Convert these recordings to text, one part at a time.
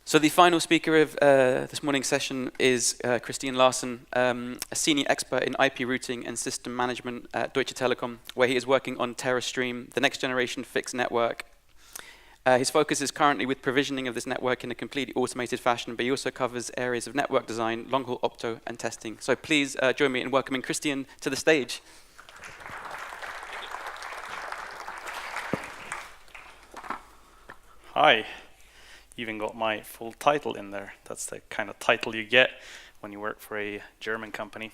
So the final speaker of this morning's session is Kristian Larsson, a senior expert in IP routing and system management at Deutsche Telekom, where he is working on TerraStream, the next generation fixed network. His focus is currently with provisioning of this network in a completely automated fashion, but he also covers areas of network design, long-haul opto, and testing. So please join me in welcoming Kristian to the stage. Hi. Even got my full title in there. That's the kind of title you get when you work for a German company.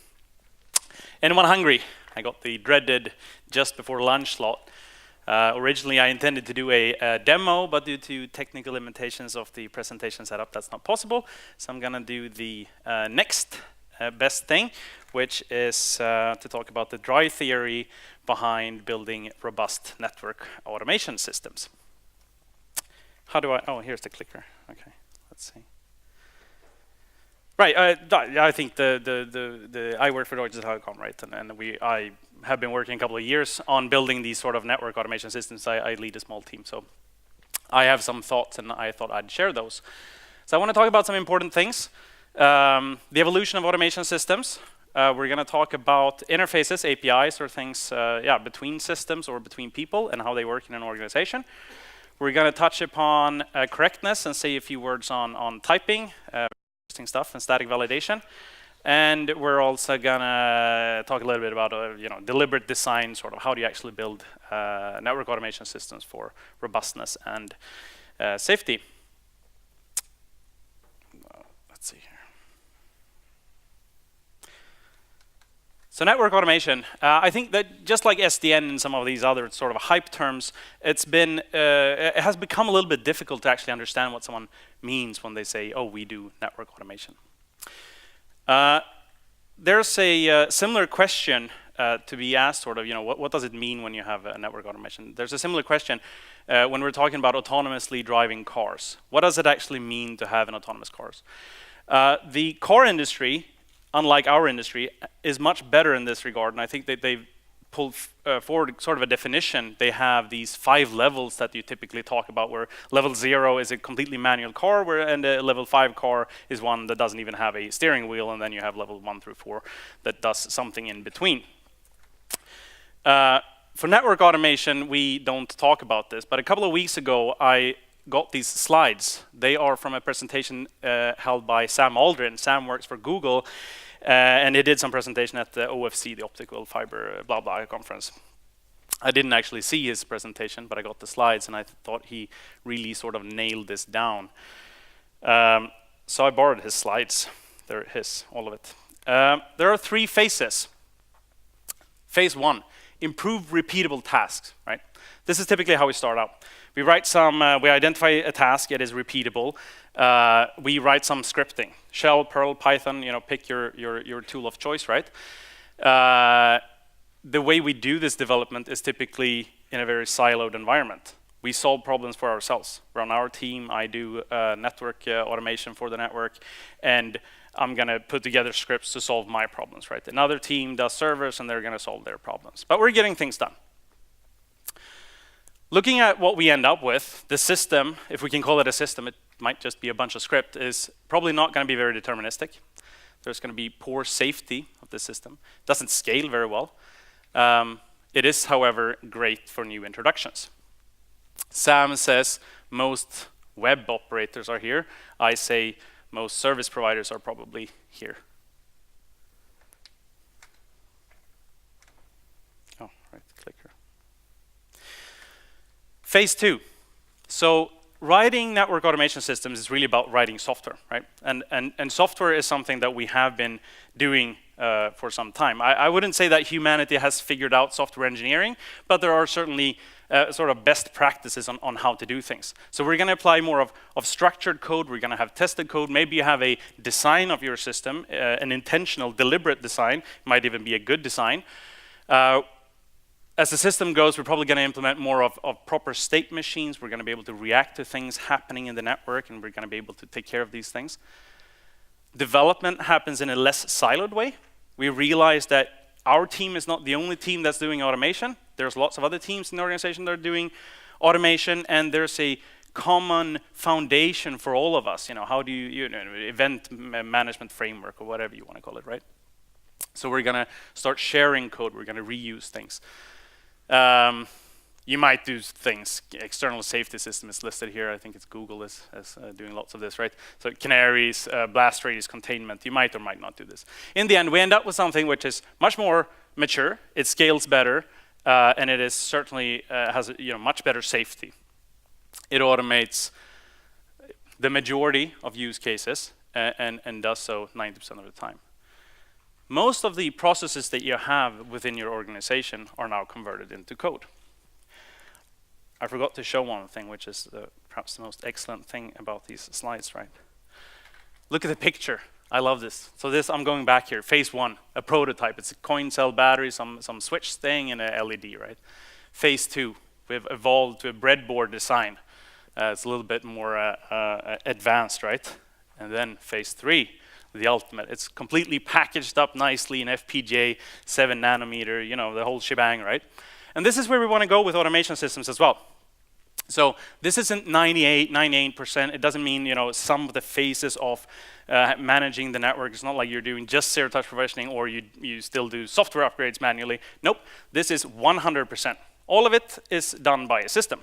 Anyone hungry? I got the dreaded just before lunch slot. Originally I intended to do a demo, but due to technical limitations of the presentation setup, that's not possible. So I'm gonna do the next best thing, which is to talk about the dry theory behind building robust network automation systems. How do I, oh, here's the clicker. Okay, let's see. Right, I think I work for Deutsche Telekom, right? And I have been working a couple of years on building these sort of network automation systems. I lead a small team, so I have some thoughts and I thought I'd share those. So I want to talk about some important things. The evolution of automation systems. We're gonna talk about interfaces, APIs, or things between systems or between people and how they work in an organization. We're going to touch upon correctness and say a few words on typing, interesting stuff, and static validation. And we're also going to talk a little bit about deliberate design, sort of how do you actually build network automation systems for robustness and safety. Let's see here. So network automation, I think that just like SDN and some of these other sort of hype terms, it has become a little bit difficult to actually understand what someone means when they say, oh, we do network automation. There's a similar question to be asked, sort of, what does it mean when you have a network automation? There's a similar question when we're talking about autonomously driving cars. What does it actually mean to have an autonomous cars? The car industry, unlike our industry, is much better in this regard, and I think that they've pulled forward sort of a definition. They have these 5 levels that you typically talk about, where level 0 is a completely manual car, and a level 5 car is one that doesn't even have a steering wheel, and then you have level 1 through 4 that does something in between. For network automation, we don't talk about this, but a couple of weeks ago, I got these slides. They are from a presentation held by Sam Aldrin. Sam works for Google, and he did some presentation at the OFC, the Optical Fiber blah blah conference. I didn't actually see his presentation, but I got the slides, and I thought he really sort of nailed this down. So I borrowed his slides. They're his, all of it. There are 3 phases. Phase 1, improve repeatable tasks, right? This is typically how we start out. We write we identify a task, it is repeatable. We write some scripting, Shell, Perl, Python, pick your tool of choice, right? The way we do this development is typically in a very siloed environment. We solve problems for ourselves. We're on our team, I do network automation for the network, and I'm gonna put together scripts to solve my problems, right? Another team does servers and they're gonna solve their problems. But we're getting things done. Looking at what we end up with, the system, if we can call it a system, it might just be a bunch of script, is probably not going to be very deterministic. There's going to be poor safety of the system. It doesn't scale very well. It is, however, great for new introductions. Sam says most web operators are here. I say most service providers are probably here. Oh, right, clicker. Phase 2. So writing network automation systems is really about writing software, right? And software is something that we have been doing for some time. I wouldn't say that humanity has figured out software engineering, but there are certainly sort of best practices on how to do things. So we're gonna apply more of structured code, we're gonna have tested code, maybe you have a design of your system, an intentional, deliberate design, might even be a good design. As the system goes, we're probably going to implement more of proper state machines. We're going to be able to react to things happening in the network, and we're going to be able to take care of these things. Development happens in a less siloed way. We realize that our team is not the only team that's doing automation. There's lots of other teams in the organization that are doing automation, and there's a common foundation for all of us. How do you know, event management framework or whatever you want to call it, right? So we're going to start sharing code. We're going to reuse things. You might do things. External safety system is listed here. I think it's Google is doing lots of this, right? So canaries, blast radius containment. You might or might not do this. In the end, we end up with something which is much more mature. It scales better, and it is certainly has much better safety. It automates the majority of use cases and does so 90% of the time. Most of the processes that you have within your organization are now converted into code. I forgot to show one thing, which is perhaps the most excellent thing about these slides, right? Look at the picture. I love this. So this, I'm going back here. Phase 1, a prototype. It's a coin cell battery, some switch thing, and a LED, right? Phase 2, we've evolved to a breadboard design. It's a little bit more advanced, right? And then phase 3, the ultimate. It's completely packaged up nicely in FPGA, 7 nanometer, the whole shebang, right? And this is where we want to go with automation systems as well. So this isn't 98%. It doesn't mean, some of the phases of managing the network. It's not like you're doing just zero-touch provisioning or you still do software upgrades manually. Nope, this is 100%. All of it is done by a system.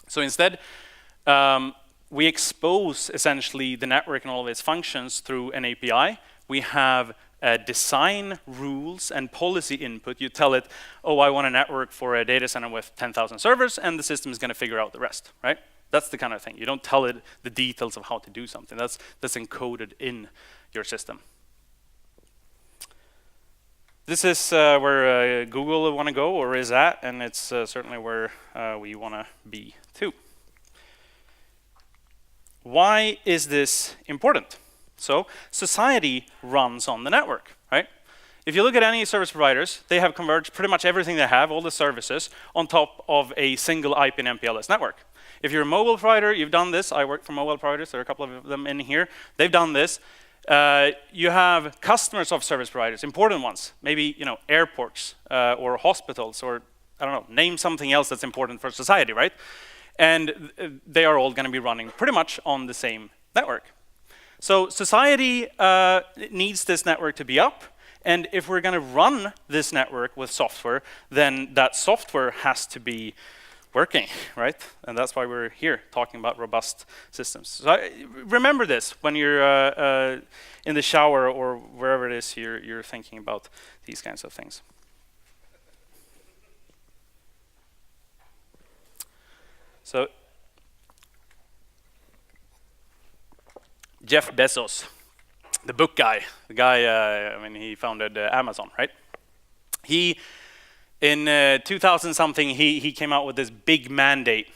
So instead, we expose essentially the network and all of its functions through an API. We have design rules and policy input. You tell it, oh, I want a network for a data center with 10,000 servers, and the system is going to figure out the rest, right? That's the kind of thing. You don't tell it the details of how to do something. That's encoded in your system. This is where Google want to go or is at, and it's certainly where we want to be too. Why is this important? So society runs on the network, right? If you look at any service providers, they have converged pretty much everything they have, all the services, on top of a single IP and MPLS network. If you're a mobile provider, you've done this. I work for mobile providers. There are a couple of them in here. They've done this. You have customers of service providers, important ones, maybe airports or hospitals, or I don't know, name something else that's important for society, right? And they are all going to be running pretty much on the same network. So society needs this network to be up, and if we're going to run this network with software, then that software has to be working, right? And that's why we're here talking about robust systems. So remember this when you're in the shower or wherever it is you're thinking about these kinds of things. So Jeff Bezos, the book guy, the guy, he founded Amazon, right? He, in 2000-something, he came out with this big mandate.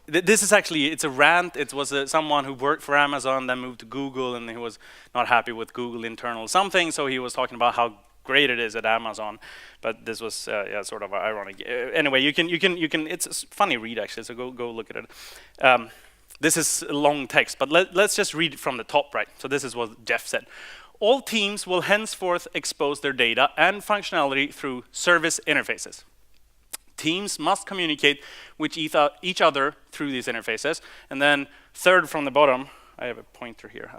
This is actually, it's a rant. It was someone who worked for Amazon, then moved to Google, and he was not happy with Google internal something, so he was talking about how great it is at Amazon. But this was sort of ironic. Anyway, you can. It's a funny read actually. So go look at it. This is long text, but let's just read it from the top, right? So this is what Jeff said. All teams will henceforth expose their data and functionality through service interfaces. Teams must communicate with each other through these interfaces. And then third from the bottom, I have a pointer here.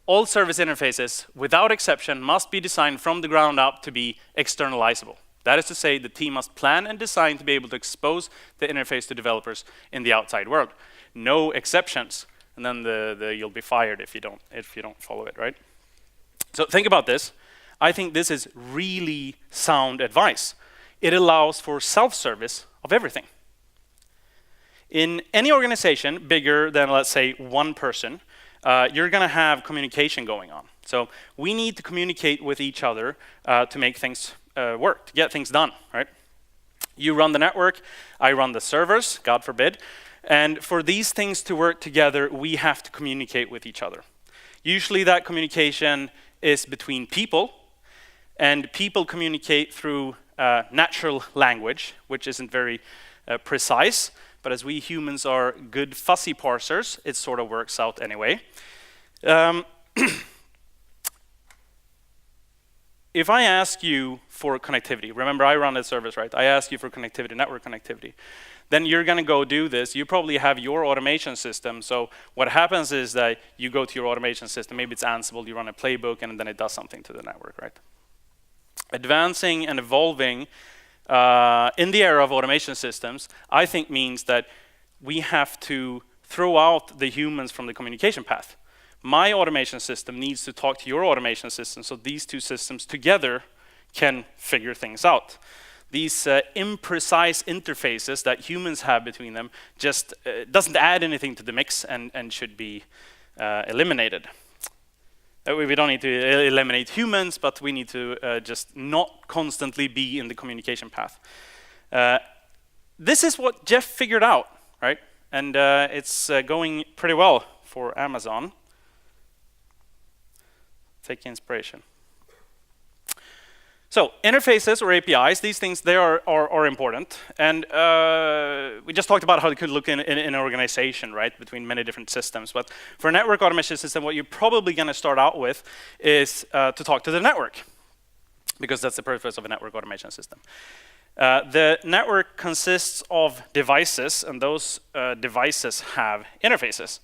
All service interfaces, without exception, must be designed from the ground up to be externalizable. That is to say, the team must plan and design to be able to expose the interface to developers in the outside world. No exceptions, and then you'll be fired if you don't follow it, right? So think about this. I think this is really sound advice. It allows for self-service of everything. In any organization bigger than, let's say, one person, you're going to have communication going on. So we need to communicate with each other to make things work, to get things done, right? You run the network, I run the servers, God forbid. And for these things to work together, we have to communicate with each other. Usually that communication is between people, and people communicate through natural language, which isn't very precise, but as we humans are good fuzzy parsers, it sort of works out anyway. if I ask you for connectivity, remember I run a service, right? I ask you for connectivity, network connectivity. Then you're going to go do this. You probably have your automation system. So what happens is that you go to your automation system. Maybe it's Ansible. You run a playbook, and then it does something to the network, right? Advancing and evolving in the era of automation systems, I think means that we have to throw out the humans from the communication path. My automation system needs to talk to your automation system, so these two systems together can figure things out. These imprecise interfaces that humans have between them just doesn't add anything to the mix and should be eliminated. We don't need to eliminate humans, but we need to just not constantly be in the communication path. This is what Jeff figured out, right? And it's going pretty well for Amazon. Take inspiration. So interfaces or APIs, these things, they are important. And we just talked about how they could look in an organization, right, between many different systems. But for a network automation system, what you're probably going to start out with is to talk to the network, because that's the purpose of a network automation system. The network consists of devices, and those devices have interfaces.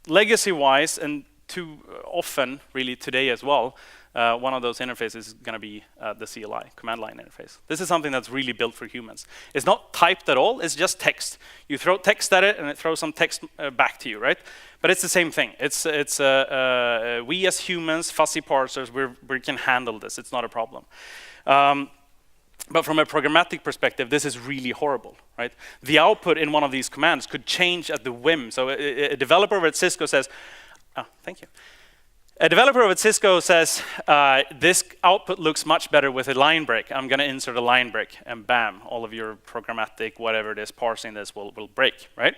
Legacy-wise, and too often, really today as well, one of those interfaces is going to be the CLI, command line interface. This is something that's really built for humans. It's not typed at all, it's just text. You throw text at it and it throws some text back to you, right? But it's the same thing. It's we as humans, fussy parsers, we can handle this. It's not a problem. But from a programmatic perspective, this is really horrible, right? The output in one of these commands could change at the whim. So a developer over at Cisco says, thank you. A developer over at Cisco says, this output looks much better with a line break. I'm going to insert a line break, and bam, all of your programmatic, whatever it is, parsing this will break, right?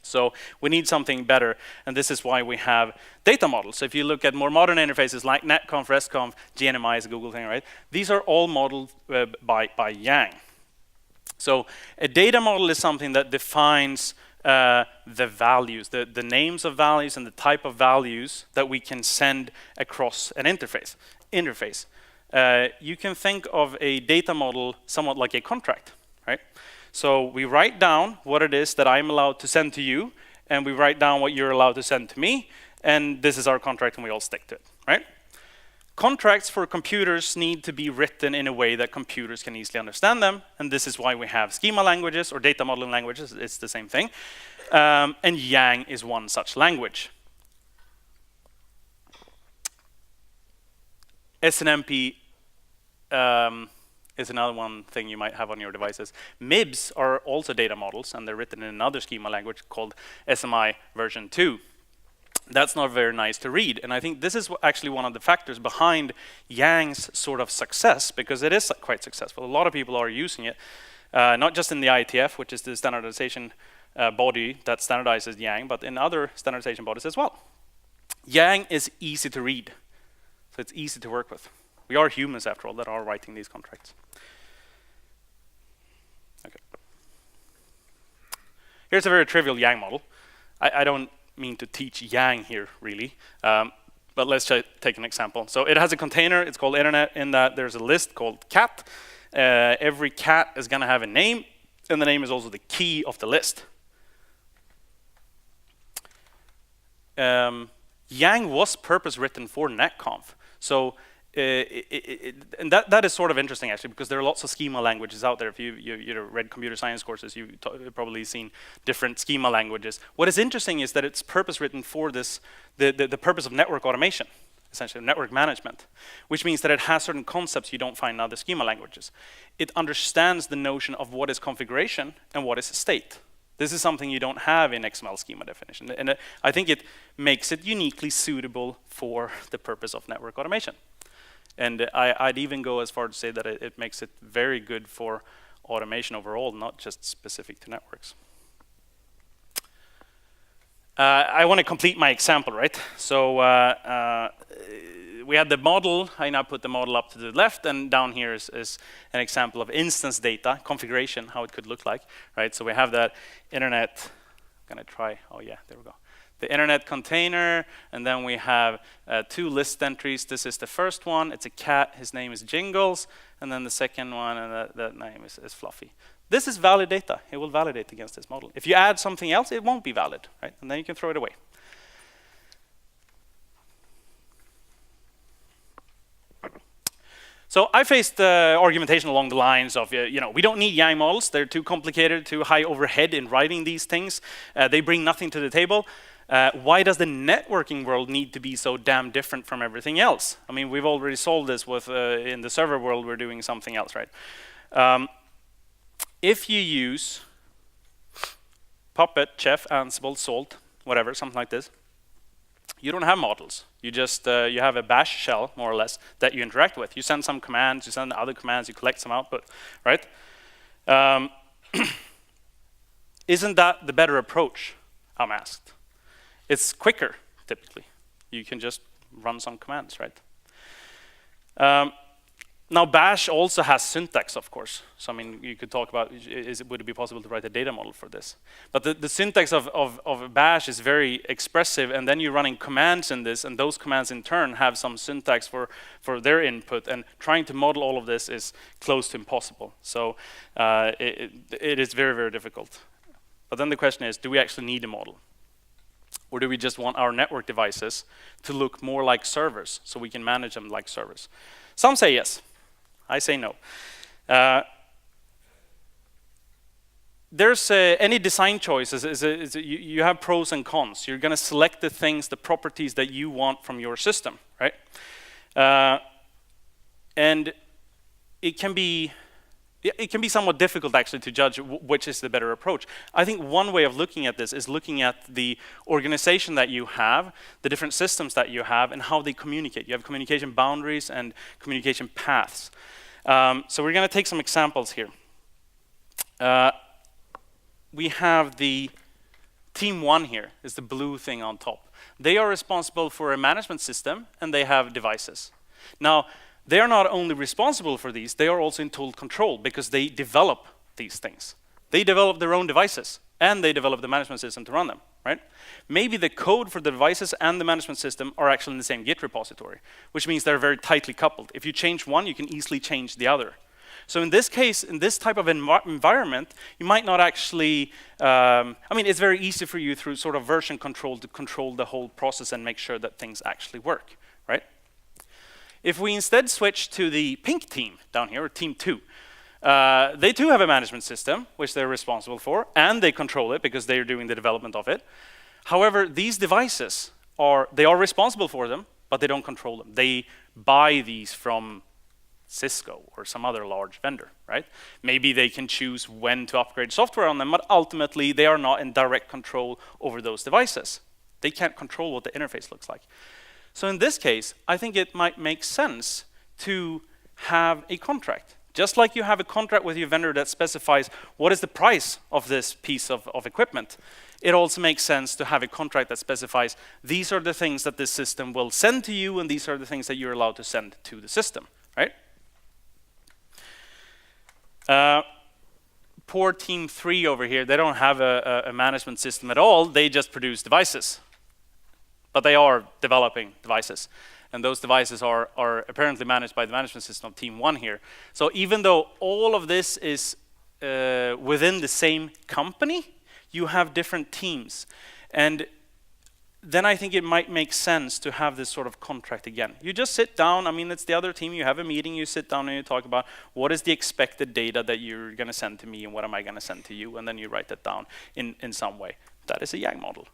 So we need something better, and this is why we have data models. So if you look at more modern interfaces like NetConf, RESTConf, GNMI is a Google thing, right? These are all modeled by Yang. So a data model is something that defines the values, the names of values and the type of values that we can send across an interface. You can think of a data model somewhat like a contract, right? So we write down what it is that I'm allowed to send to you, and we write down what you're allowed to send to me, and this is our contract, and we all stick to it, right? Contracts for computers need to be written in a way that computers can easily understand them, and this is why we have schema languages or data modeling languages. It's the same thing. And Yang is one such language. SNMP is another one thing you might have on your devices. MIBs are also data models, and they're written in another schema language called SMI version 2. That's not very nice to read, and I think this is actually one of the factors behind Yang's sort of success, because it is quite successful. A lot of people are using it, not just in the IETF, which is the standardization body that standardizes Yang, but in other standardization bodies as well. Yang is easy to read, so it's easy to work with. We are humans, after all, that are writing these contracts. Okay. Here's a very trivial Yang model. I don't mean to teach Yang here, really, but let's take an example. So it has a container, it's called internet, in that there's a list called cat. Every cat is going to have a name, and the name is also the key of the list. Yang was purpose written for NetConf. So and that is sort of interesting, actually, because there are lots of schema languages out there. If you read computer science courses, you've probably seen different schema languages. What is interesting is that it's purpose written for this, the purpose of network automation, essentially network management, which means that it has certain concepts you don't find in other schema languages. It understands the notion of what is configuration and what is state. This is something you don't have in XML schema definition. And I think it makes it uniquely suitable for the purpose of network automation. And I'd even go as far to say that it makes it very good for automation overall, not just specific to networks. I want to complete my example, right? So we had the model. I now put the model up to the left, and down here is an example of instance data, configuration, how it could look like, right? So we have that internet. I'm going to try. Oh, yeah, there we go. the internet container, and then we have 2 list entries. This is the first one. It's a cat. His name is Jingles. And then the second one, and that name is Fluffy. This is valid data. It will validate against this model. If you add something else, it won't be valid, right? And then you can throw it away. So I faced argumentation along the lines of, we don't need Yang models. They're too complicated, too high overhead in writing these things. They bring nothing to the table. Why does the networking world need to be so damn different from everything else? I mean, we've already solved this with, in the server world, we're doing something else, right? If you use Puppet, Chef, Ansible, Salt, whatever, something like this, you don't have models. You just you have a bash shell, more or less, that you interact with. You send some commands, you send other commands, you collect some output, right? Isn't that the better approach, I'm asked? It's quicker, typically. You can just run some commands, right? Now, bash also has syntax, of course. So, I mean, you could talk about, would it be possible to write a data model for this? But the syntax of bash is very expressive, and then you're running commands in this, and those commands in turn have some syntax for their input, and trying to model all of this is close to impossible. So it is very, very difficult. But then the question is, do we actually need a model? Or do we just want our network devices to look more like servers, so we can manage them like servers? Some say yes. I say no. There's any design choices. You have pros and cons. You're going to select the things, the properties that you want from your system, right? And it can be somewhat difficult, actually, to judge which is the better approach. I think one way of looking at this is looking at the organization that you have, the different systems that you have, and how they communicate. You have communication boundaries and communication paths. So we're going to take some examples here. We have the team 1 here, is the blue thing on top. They are responsible for a management system, and they have devices. Now, they are not only responsible for these, they are also in total control, because they develop these things. They develop their own devices, and they develop the management system to run them, right? Maybe the code for the devices and the management system are actually in the same Git repository, which means they're very tightly coupled. If you change one, you can easily change the other. So in this case, in this type of environment, you might not actually, I mean, it's very easy for you through sort of version control to control the whole process and make sure that things actually work, right? If we instead switch to the pink team down here, or team 2, they too have a management system, which they're responsible for, and they control it because they're doing the development of it. However, these devices they are responsible for them, but they don't control them. They buy these from Cisco or some other large vendor, right? Maybe they can choose when to upgrade software on them, but ultimately they are not in direct control over those devices. They can't control what the interface looks like. So in this case, I think it might make sense to have a contract. Just like you have a contract with your vendor that specifies what is the price of this piece of equipment, it also makes sense to have a contract that specifies these are the things that this system will send to you, and these are the things that you're allowed to send to the system, right? Poor team 3 over here, they don't have a management system at all, they just produce devices. But they are developing devices. And those devices are apparently managed by the management system of team 1 here. So even though all of this is within the same company, you have different teams. And then I think it might make sense to have this sort of contract again. You just sit down, I mean, it's the other team, you have a meeting, you sit down and you talk about what is the expected data that you're going to send to me and what am I going to send to you, and then you write that down in some way. That is a Yang model.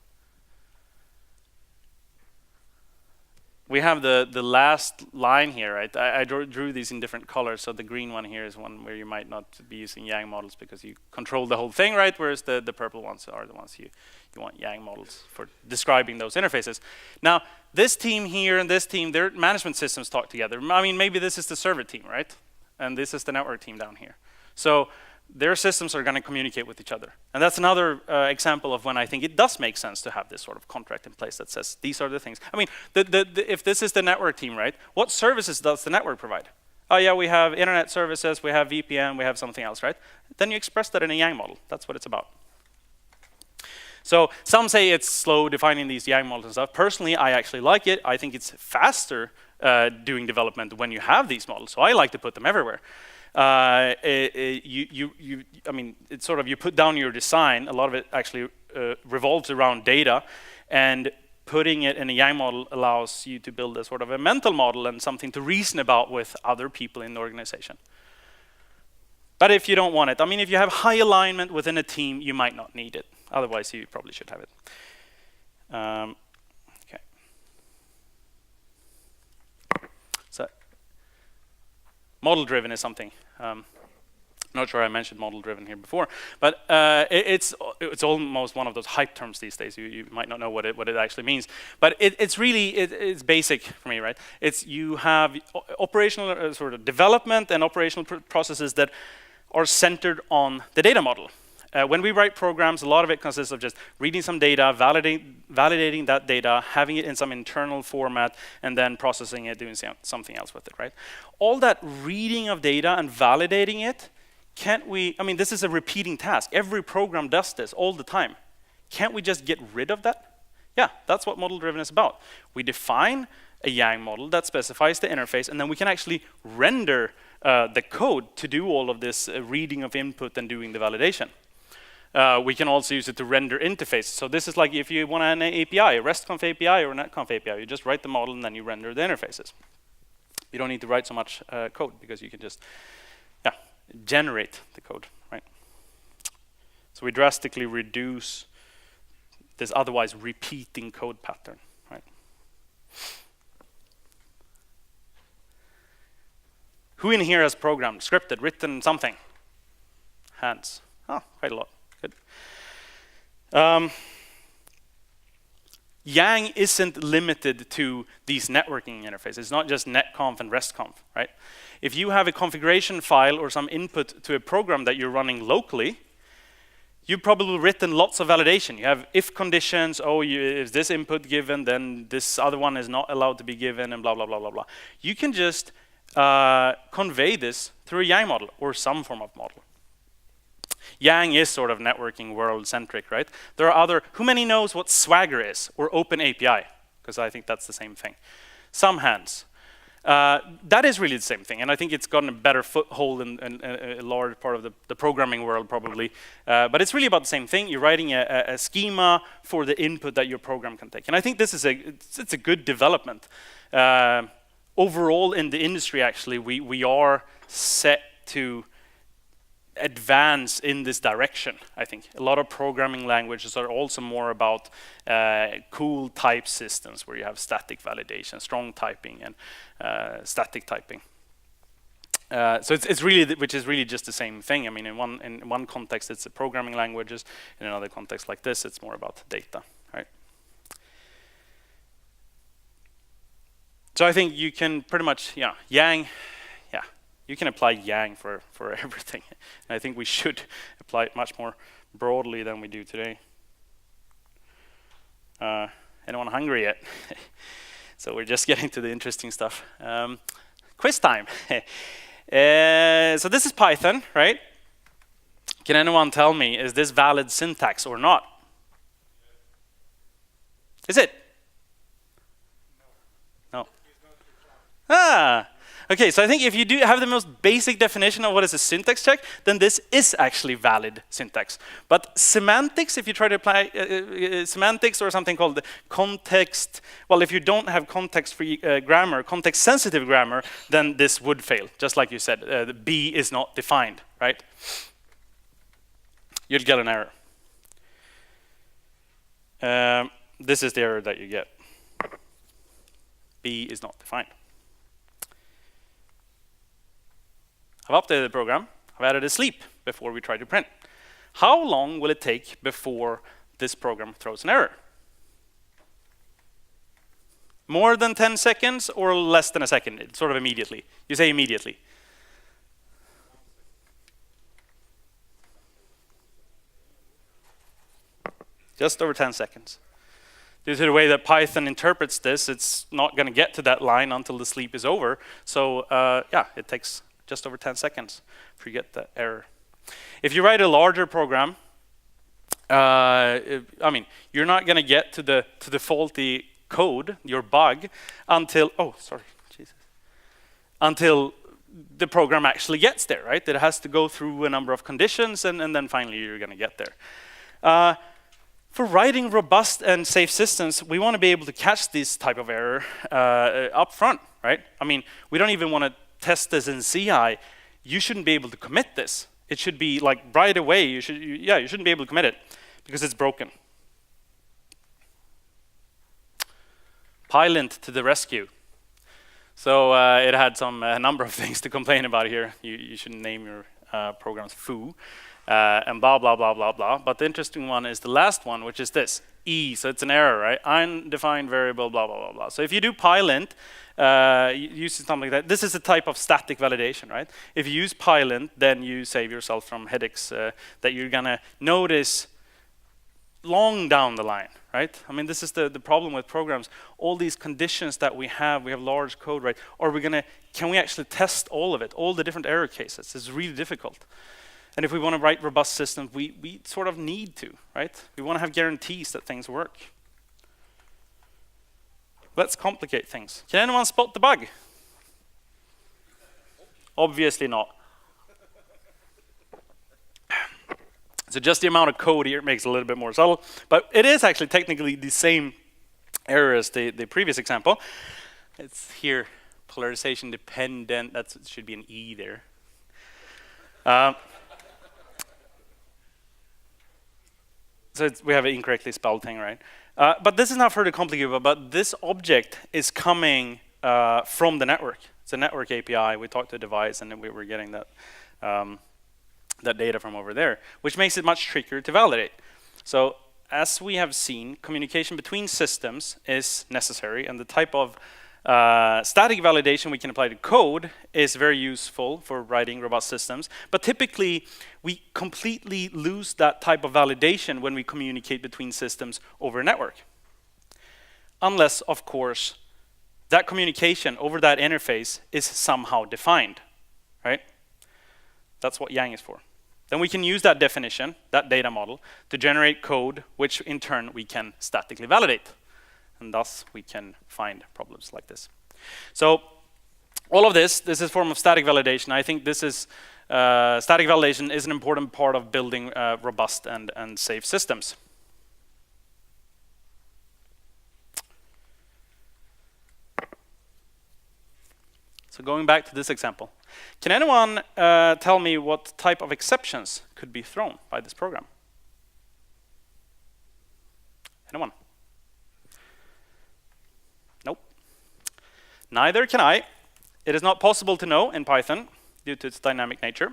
We have the last line here, right? I drew these in different colors, so the green one here is one where you might not be using Yang models because you control the whole thing, right? Whereas the purple ones are the ones you want Yang models for describing those interfaces. Now, this team here and this team, their management systems talk together. I mean, maybe this is the server team, right? And this is the network team down here. So their systems are going to communicate with each other. And that's another example of when I think it does make sense to have this sort of contract in place that says these are the things. I mean, if this is the network team, right, what services does the network provide? Oh yeah, we have internet services, we have VPN, we have something else, right? Then you express that in a Yang model. That's what it's about. So some say it's slow defining these Yang models and stuff. Personally, I actually like it. I think it's faster doing development when you have these models. So I like to put them everywhere. I mean, it's sort of, you put down your design. A lot of it actually revolves around data, and putting it in a Yang model allows you to build a sort of a mental model and something to reason about with other people in the organization. But if you don't want it, I mean, if you have high alignment within a team, you might not need it. Otherwise, you probably should have it. Okay. So, model-driven is something. Not sure I mentioned model-driven here before, but it's almost one of those hype terms these days. You might not know what it actually means, but it's basic for me, right? It's you have operational sort of development and operational processes that are centered on the data model. When we write programs, a lot of it consists of just reading some data, validating that data, having it in some internal format, and then processing it, doing something else with it, right? All that reading of data and validating it, I mean, this is a repeating task. Every program does this all the time. Can't we just get rid of that? Yeah, that's what model-driven is about. We define a Yang model that specifies the interface, and then we can actually render the code to do all of this reading of input and doing the validation. We can also use it to render interfaces. So this is like if you want an API, a RESTconf API or a Netconf API, you just write the model and then you render the interfaces. You don't need to write so much code because you can just generate the code, right? So we drastically reduce this otherwise repeating code pattern, right? Who in here has programmed, scripted, written something? Hands. Oh, quite a lot. Good. Yang isn't limited to these networking interfaces. It's not just netconf and restconf, right? If you have a configuration file or some input to a program that you're running locally, you've probably written lots of validation. You have if conditions, is this input given, then this other one is not allowed to be given, and blah, blah, blah, blah, blah. You can just convey this through a Yang model or some form of model. Yang is sort of networking world-centric, right? There are who many knows what Swagger is, or Open API? Because I think that's the same thing. Some hands. That is really the same thing, and I think it's gotten a better foothold in a large part of the programming world, probably. But it's really about the same thing. You're writing a schema for the input that your program can take, and I think this is it's a good development. Overall, in the industry, actually, we are set to advance in this direction. I think a lot of programming languages are also more about cool type systems where you have static validation, strong typing, and static typing. So it's really, which is really just the same thing. I mean, in one context, it's programming languages. In another context like this, it's more about data, right? So I think you can pretty much, Yang. You can apply Yang for everything. And I think we should apply it much more broadly than we do today. Anyone hungry yet? So we're just getting to the interesting stuff. Quiz time. So this is Python, right? Can anyone tell me, is this valid syntax or not? Is it? No. Okay, so I think if you do have the most basic definition of what is a syntax check, then this is actually valid syntax. But semantics, if you try to apply semantics or something called context, well, if you don't have context-free grammar, context-sensitive grammar, then this would fail. Just like you said, the B is not defined, right? You'd get an error. This is the error that you get. B is not defined. I've updated the program. I've added a sleep before we try to print. How long will it take before this program throws an error? More than 10 seconds or less than a second? It's sort of immediately. You say immediately. Just over 10 seconds. Due to the way that Python interprets this, it's not going to get to that line until the sleep is over. So it takes just over 10 seconds for you get the error. If you write a larger program, I mean, you're not going to get to the faulty code, your bug, until until the program actually gets there, right? It has to go through a number of conditions, and then finally you're going to get there. For writing robust and safe systems, we want to be able to catch this type of error up front, right? I mean, we don't even want to test this in CI. You shouldn't be able to commit this. It should be like right away. You shouldn't be able to commit it because it's broken. Pylint to the rescue. So it had a number of things to complain about here. You shouldn't name your programs foo and blah, blah, blah, blah, blah. But the interesting one is the last one, which is this, E. So it's an error, right? Undefined variable, blah, blah, blah, blah. So if you do pylint, using something like that, this is a type of static validation, right? If you use pylint, then you save yourself from headaches that you're going to notice long down the line, right? I mean, this is the problem with programs. All these conditions that we have large code, right? Can we actually test all of it, all the different error cases? It's really difficult. And if we want to write robust systems, we sort of need to, right? We want to have guarantees that things work. Let's complicate things. Can anyone spot the bug? Obviously not. So just the amount of code here makes it a little bit more subtle, but it is actually technically the same error as the previous example. It's here, polarization dependent. That should be an E there. So we have an incorrectly spelled thing, right? But this is not further complicated, but this object is coming from the network. It's a network API. We talked to the device, and then we were getting that that data from over there, which makes it much trickier to validate. So as we have seen, communication between systems is necessary, and the type of static validation we can apply to code is very useful for writing robust systems. But typically, we completely lose that type of validation when we communicate between systems over a network. Unless, of course, that communication over that interface is somehow defined, right? That's what Yang is for. Then we can use that definition, that data model, to generate code, which in turn we can statically validate. And thus we can find problems like this. So all of this is a form of static validation. I think this is, static validation is an important part of building robust and safe systems. So going back to this example, can anyone tell me what type of exceptions could be thrown by this program? Anyone? Nope. Neither can I. It is not possible to know in Python due to its dynamic nature.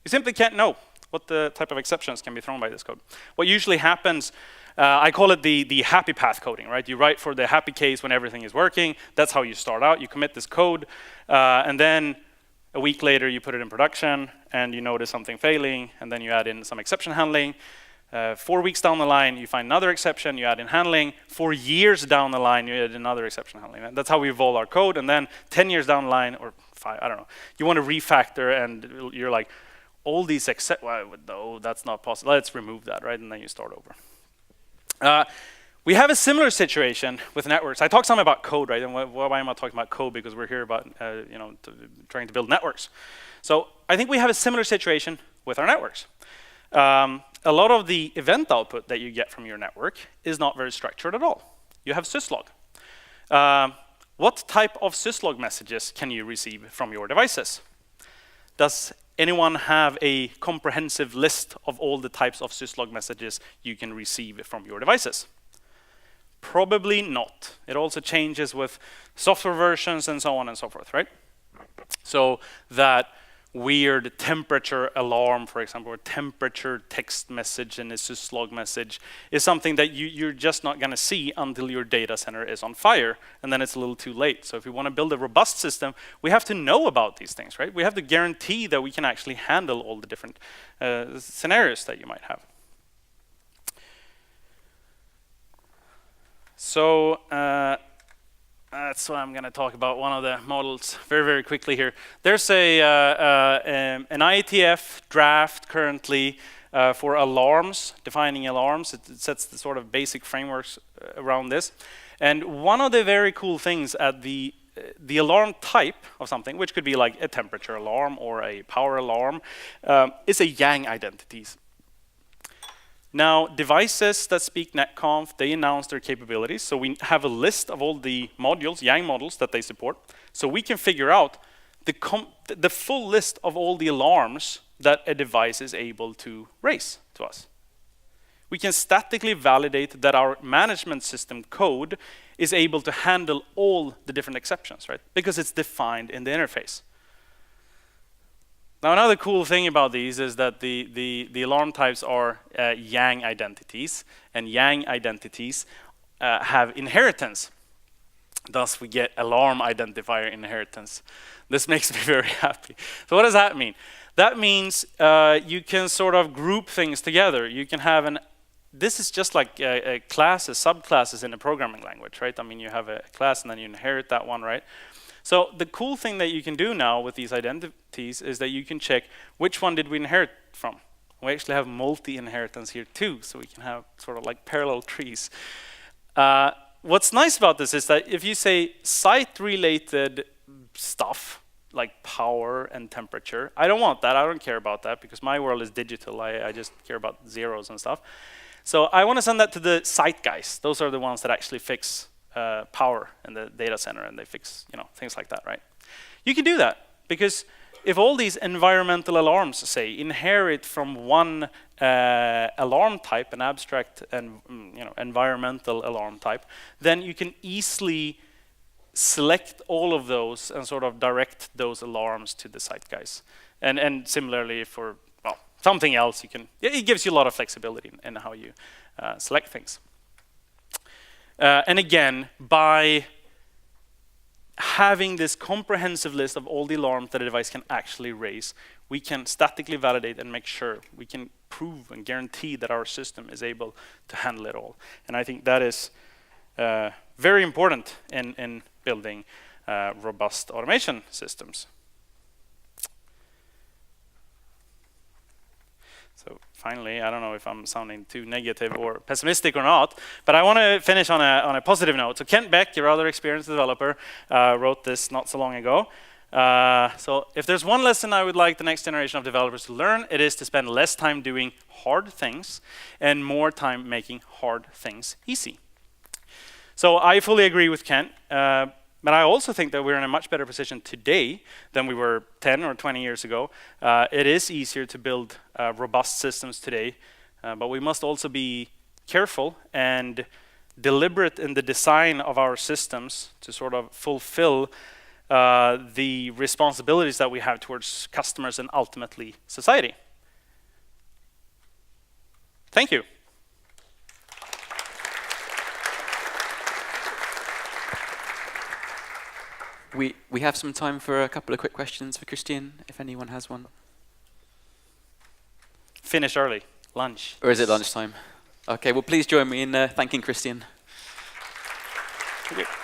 You simply can't know what the type of exceptions can be thrown by this code. What usually happens, I call it the happy path coding, right? You write for the happy case when everything is working. That's how you start out. You commit this code, and then a week later you put it in production, and you notice something failing, and then you add in some exception handling. 4 weeks down the line, you find another exception, you add in handling. 4 years down the line, you add another exception handling. And that's how we evolve our code. And then 10 years down the line, or 5, I don't know, you want to refactor, and you're like, all these no, that's not possible. Let's remove that, right? And then you start over. We have a similar situation with networks. I talked some about code, right? And why am I talking about code? Because we're here about trying to build networks. So I think we have a similar situation with our networks. A lot of the event output that you get from your network is not very structured at all. You have syslog. What type of syslog messages can you receive from your devices? Does anyone have a comprehensive list of all the types of syslog messages you can receive from your devices? Probably not. It also changes with software versions and so on and so forth, right? So that weird temperature alarm, for example, or temperature text message in a syslog message is something that you're just not going to see until your data center is on fire, and then it's a little too late. So if we want to build a robust system, we have to know about these things, right? We have to guarantee that we can actually handle all the different scenarios that you might have. So that's what I'm going to talk about, one of the models very, very quickly here. There's an IETF draft currently for alarms, defining alarms. It sets the sort of basic frameworks around this. And one of the very cool things at the alarm type of something, which could be like a temperature alarm or a power alarm, is a Yang identities. Now, devices that speak netconf, they announce their capabilities. So we have a list of all the modules, Yang models that they support. So we can figure out the full list of all the alarms that a device is able to raise to us. We can statically validate that our management system code is able to handle all the different exceptions, right? Because it's defined in the interface. Now, another cool thing about these is that the alarm types are Yang identities, and Yang identities have inheritance. Thus, we get alarm identifier inheritance. This makes me very happy. So what does that mean? That means you can sort of group things together. You can have this is just like classes, subclasses in a programming language, right? I mean, you have a class and then you inherit that one, right? So the cool thing that you can do now with these identities is that you can check which one did we inherit from. We actually have multi-inheritance here too, so we can have sort of like parallel trees. What's nice about this is that if you say site-related stuff, like power and temperature, I don't want that, I don't care about that, because my world is digital, I just care about zeros and stuff. So I want to send that to the site guys. Those are the ones that actually fix power in the data center, and they fix, things like that, right? You can do that because if all these environmental alarms, say, inherit from one alarm type, an abstract and environmental alarm type, then you can easily select all of those and sort of direct those alarms to the site guys. And similarly for something else, it gives you a lot of flexibility in how you select things. And again, by having this comprehensive list of all the alarms that a device can actually raise, we can statically validate and make sure we can prove and guarantee that our system is able to handle it all. And I think that is very important in building robust automation systems. So finally, I don't know if I'm sounding too negative or pessimistic or not, but I want to finish on a positive note. So Kent Beck, your other experienced developer, wrote this not so long ago. So if there's one lesson I would like the next generation of developers to learn, it is to spend less time doing hard things and more time making hard things easy. So I fully agree with Kent. But I also think that we're in a much better position today than we were 10 or 20 years ago. It is easier to build robust systems today, but we must also be careful and deliberate in the design of our systems to sort of fulfill the responsibilities that we have towards customers and ultimately society. Thank you. We have some time for a couple of quick questions for Kristian, if anyone has one. Finish early, lunch. Or is it lunchtime? Okay, well please join me in thanking Kristian. Thank you.